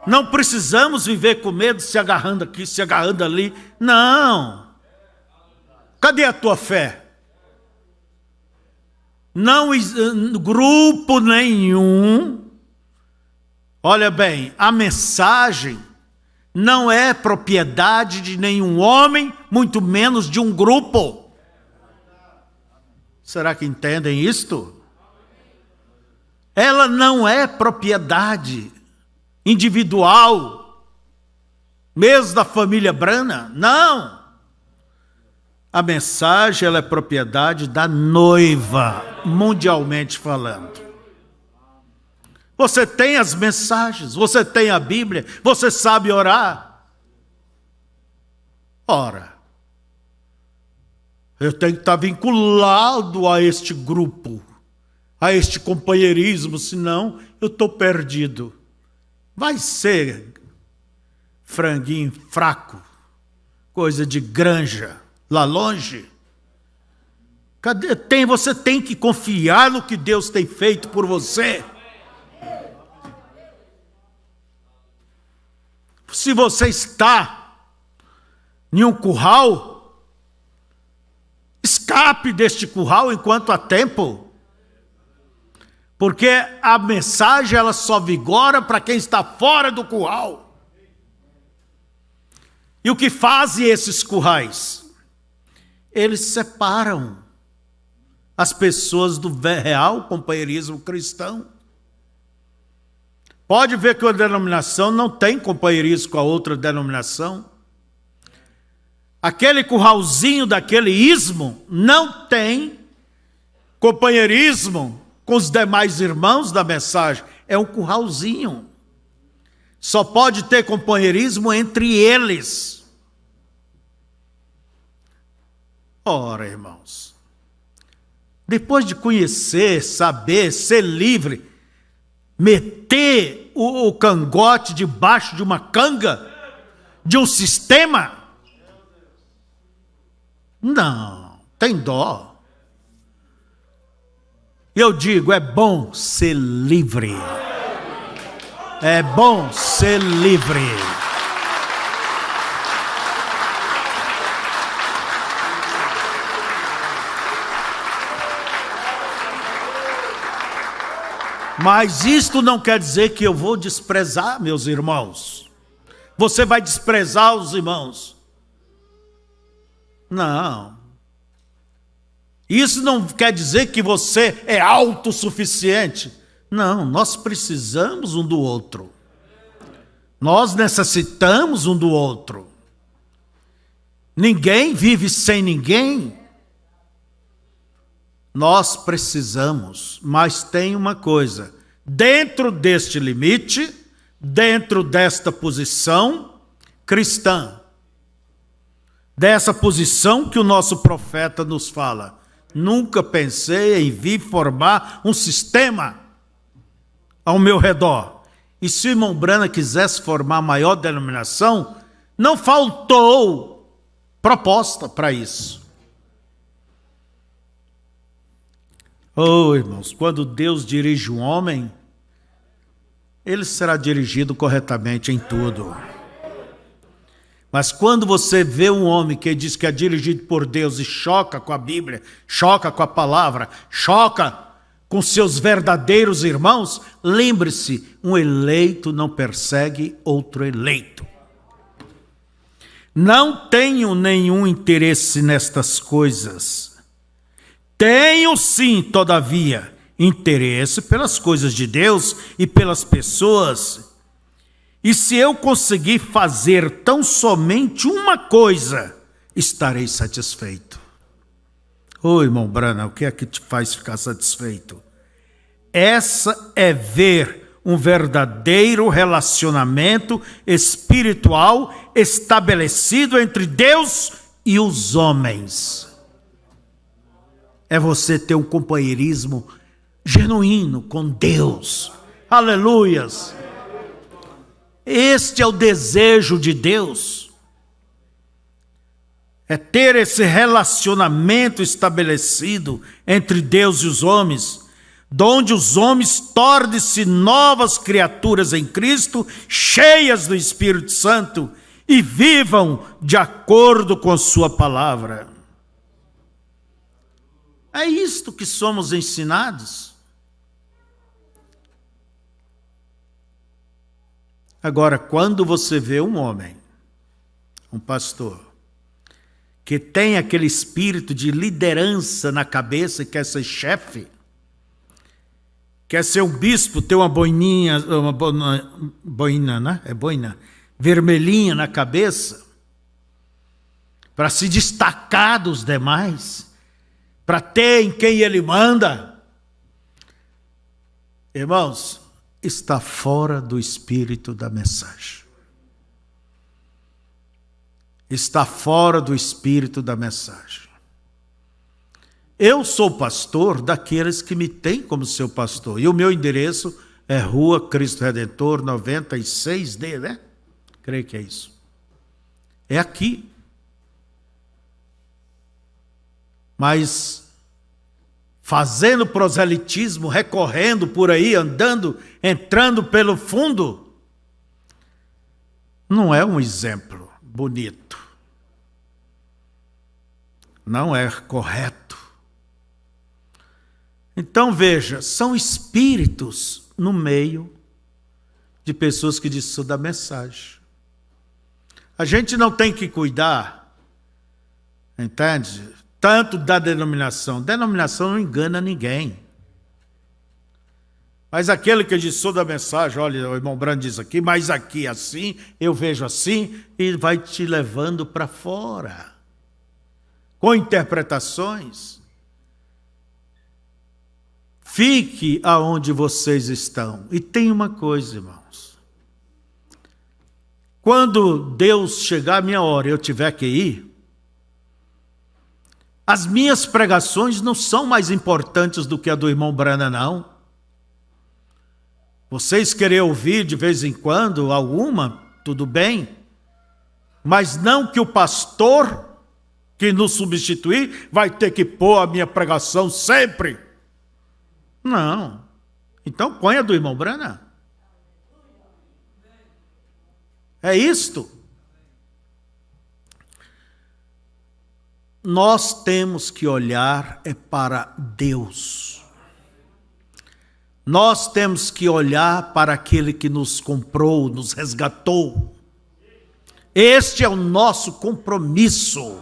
Não precisamos viver com medo, se agarrando aqui, se agarrando ali. Não. Cadê a tua fé? Não, grupo nenhum. Olha bem, a mensagem não é propriedade de nenhum homem, muito menos de um grupo. Será que entendem isto? Ela não é propriedade individual, mesmo da família Branham, não. A mensagem ela é propriedade da noiva, mundialmente falando. Você tem as mensagens, você tem a Bíblia, você sabe orar. Ora, eu tenho que estar vinculado a este grupo, a este companheirismo, senão eu estou perdido. Vai ser franguinho fraco, coisa de granja, lá longe. Você tem que confiar no que Deus tem feito por você. Se você está em um curral, escape deste curral enquanto há tempo. Porque a mensagem ela só vigora para quem está fora do curral. E o que fazem esses currais? Eles separam as pessoas do real companheirismo cristão. Pode ver que uma denominação não tem companheirismo com a outra denominação. Aquele curralzinho daquele ismo não tem companheirismo com os demais irmãos da mensagem. É um curralzinho. Só pode ter companheirismo entre eles. Ora, irmãos, depois de conhecer, saber, ser livre, meter o cangote debaixo de uma canga, de um sistema? Não, tem dó. Eu digo, é bom ser livre. É bom ser livre. Mas isto não quer dizer que eu vou desprezar meus irmãos. Você vai desprezar os irmãos? Não. Isso não quer dizer que você é autossuficiente. Não, nós precisamos um do outro. Nós necessitamos um do outro. Ninguém vive sem ninguém. Nós precisamos, mas tem uma coisa. Dentro deste limite, dentro desta posição cristã, dessa posição que o nosso profeta nos fala, nunca pensei em vir formar um sistema ao meu redor. E se o irmão Brana quisesse formar a maior denominação, não faltou proposta para isso. Oh, irmãos, quando Deus dirige um homem, ele será dirigido corretamente em tudo. Mas quando você vê um homem que diz que é dirigido por Deus e choca com a Bíblia, choca com a palavra, choca com seus verdadeiros irmãos, lembre-se, um eleito não persegue outro eleito. Não tenho nenhum interesse nestas coisas. Tenho sim, todavia, interesse pelas coisas de Deus e pelas pessoas. E se eu conseguir fazer tão somente uma coisa, estarei satisfeito. Ô irmão Brana, o que é que te faz ficar satisfeito? Essa é ver um verdadeiro relacionamento espiritual estabelecido entre Deus e os homens. É você ter um companheirismo genuíno com Deus. Aleluias! Este é o desejo de Deus. É ter esse relacionamento estabelecido entre Deus e os homens, donde os homens tornem-se novas criaturas em Cristo, cheias do Espírito Santo, e vivam de acordo com a sua palavra. É isto que somos ensinados. Agora, quando você vê um homem, um pastor, que tem aquele espírito de liderança na cabeça, quer ser chefe, quer ser um bispo, ter uma boininha, boina, né? É boina, vermelhinha na cabeça, para se destacar dos demais, para ter em quem ele manda. Irmãos, está fora do espírito da mensagem. Está fora do espírito da mensagem. Eu sou pastor daqueles que me têm como seu pastor. E o meu endereço é Rua Cristo Redentor 96D, né? Creio que é isso. É aqui. Mas fazendo proselitismo, recorrendo por aí, andando, entrando pelo fundo, não é um exemplo bonito. Não é correto. Então veja, são espíritos no meio de pessoas que dizem da mensagem. A gente não tem que cuidar, entende? Tanto da denominação. Denominação não engana ninguém. Mas aquele que diz, sou da mensagem, olha, o irmão Brando diz aqui, mas aqui assim, eu vejo assim, e vai te levando para fora, com interpretações. Fique aonde vocês estão. E tem uma coisa, irmãos. Quando Deus chegar a minha hora e eu tiver que ir, as minhas pregações não são mais importantes do que a do irmão Brana, não. Vocês querem ouvir de vez em quando alguma, tudo bem. Mas não que o pastor que nos substituir vai ter que pôr a minha pregação sempre. Não. Então põe a do irmão Brana. É isto. Nós temos que olhar para Deus. Nós temos que olhar para aquele que nos comprou, nos resgatou. Este é o nosso compromisso.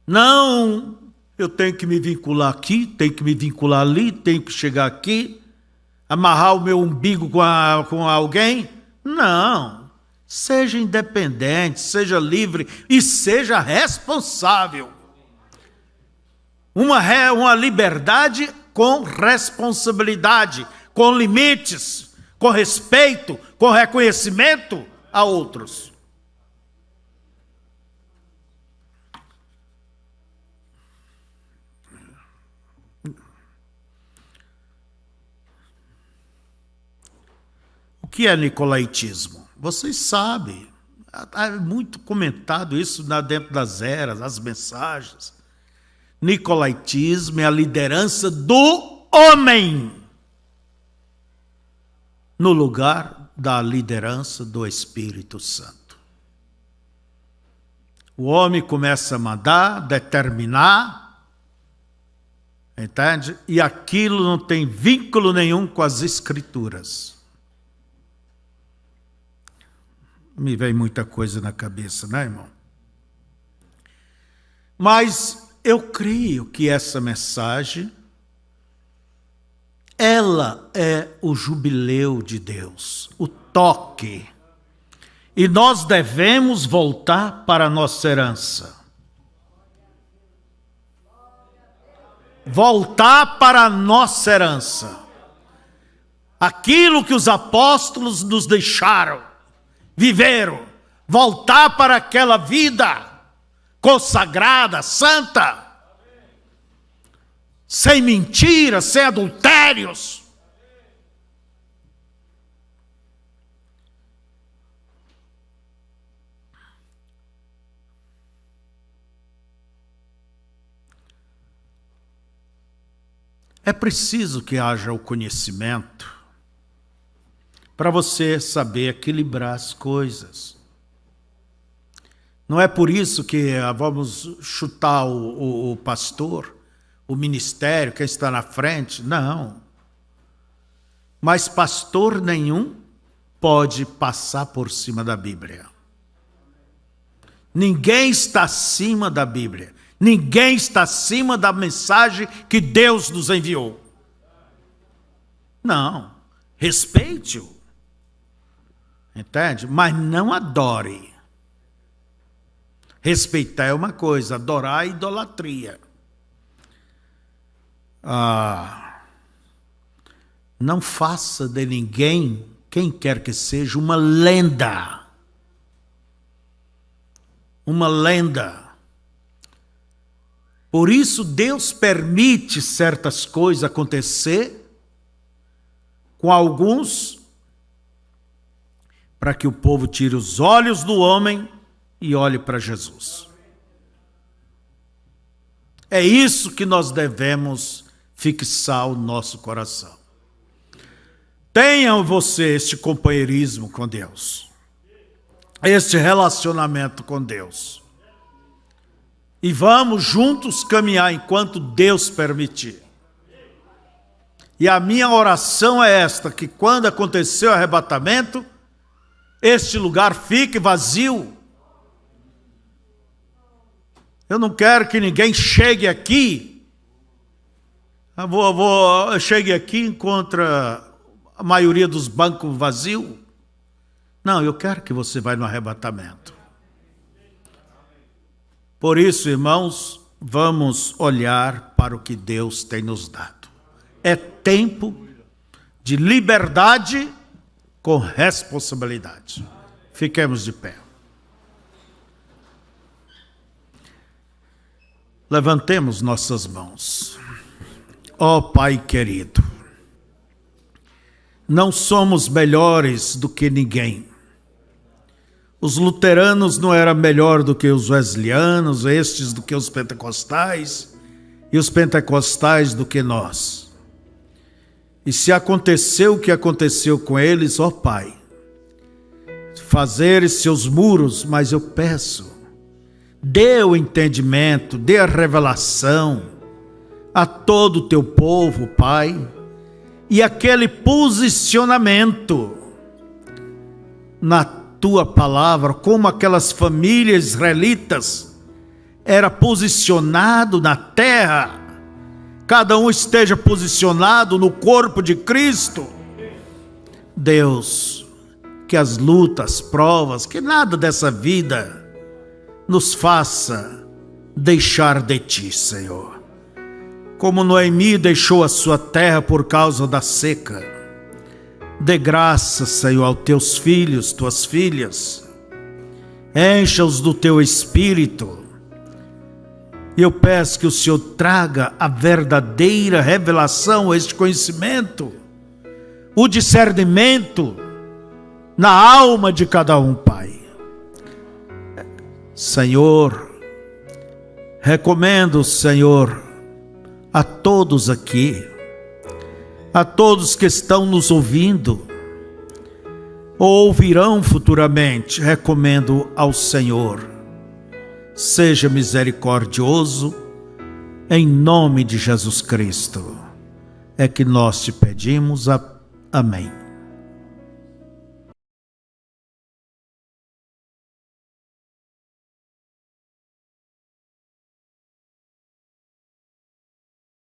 Não, eu tenho que me vincular aqui, tenho que me vincular ali, tenho que chegar aqui, amarrar o meu umbigo com alguém. Não. Seja independente, seja livre e seja responsável. Uma liberdade com responsabilidade, com limites, com respeito, com reconhecimento a outros. O que é nicolaítismo? Vocês sabem, é muito comentado isso dentro das eras, as mensagens. Nicolaítismo é a liderança do homem no lugar da liderança do Espírito Santo. O homem começa a mandar, determinar, entende? E aquilo não tem vínculo nenhum com as Escrituras. Me vem muita coisa na cabeça, né, irmão? Mas eu creio que essa mensagem, ela é o jubileu de Deus, o toque. E nós devemos voltar para a nossa herança. Voltar para a nossa herança. Aquilo que os apóstolos nos deixaram. Viveram, voltar para aquela vida consagrada, santa, sem mentiras, sem adultérios. É preciso que haja o conhecimento para você saber equilibrar as coisas. Não é por isso que vamos chutar o pastor, o ministério, quem está na frente. Não. Mas pastor nenhum pode passar por cima da Bíblia. Ninguém está acima da Bíblia. Ninguém está acima da mensagem que Deus nos enviou. Não. Respeite-o. Entende? Mas não adore. Respeitar é uma coisa, adorar é idolatria. Não faça de ninguém, quem quer que seja, uma lenda. Uma lenda. Por isso Deus permite certas coisas acontecer com alguns, para que o povo tire os olhos do homem e olhe para Jesus. É isso que nós devemos fixar o nosso coração. Tenha você este companheirismo com Deus, este relacionamento com Deus. E vamos juntos caminhar enquanto Deus permitir. E a minha oração é esta, que quando acontecer o arrebatamento, este lugar fique vazio. Eu não quero que ninguém chegue aqui, chegue aqui e encontre a maioria dos bancos vazios. Não, eu quero que você vá no arrebatamento. Por isso, irmãos, vamos olhar para o que Deus tem nos dado. É tempo de liberdade com responsabilidade. Fiquemos de pé. Levantemos nossas mãos. Ó Pai querido, não somos melhores do que ninguém. Os luteranos não eram melhor do que os wesleyanianos, estes do que os pentecostais, e os pentecostais do que nós. E se aconteceu o que aconteceu com eles, ó Pai, fazer seus muros, mas eu peço, dê o entendimento, dê a revelação a todo o teu povo, Pai, e aquele posicionamento na tua palavra, como aquelas famílias israelitas era posicionado na terra, cada um esteja posicionado no corpo de Cristo. Deus, que as lutas, provas, que nada dessa vida nos faça deixar de ti, Senhor. Como Noemi deixou a sua terra por causa da seca, dê graça, Senhor, aos teus filhos, tuas filhas, encha-os do teu Espírito. E eu peço que o Senhor traga a verdadeira revelação, este conhecimento, o discernimento na alma de cada um, Pai. Senhor, recomendo, Senhor, a todos aqui, a todos que estão nos ouvindo, ou ouvirão futuramente, recomendo ao Senhor, seja misericordioso, em nome de Jesus Cristo, é que nós te pedimos, amém.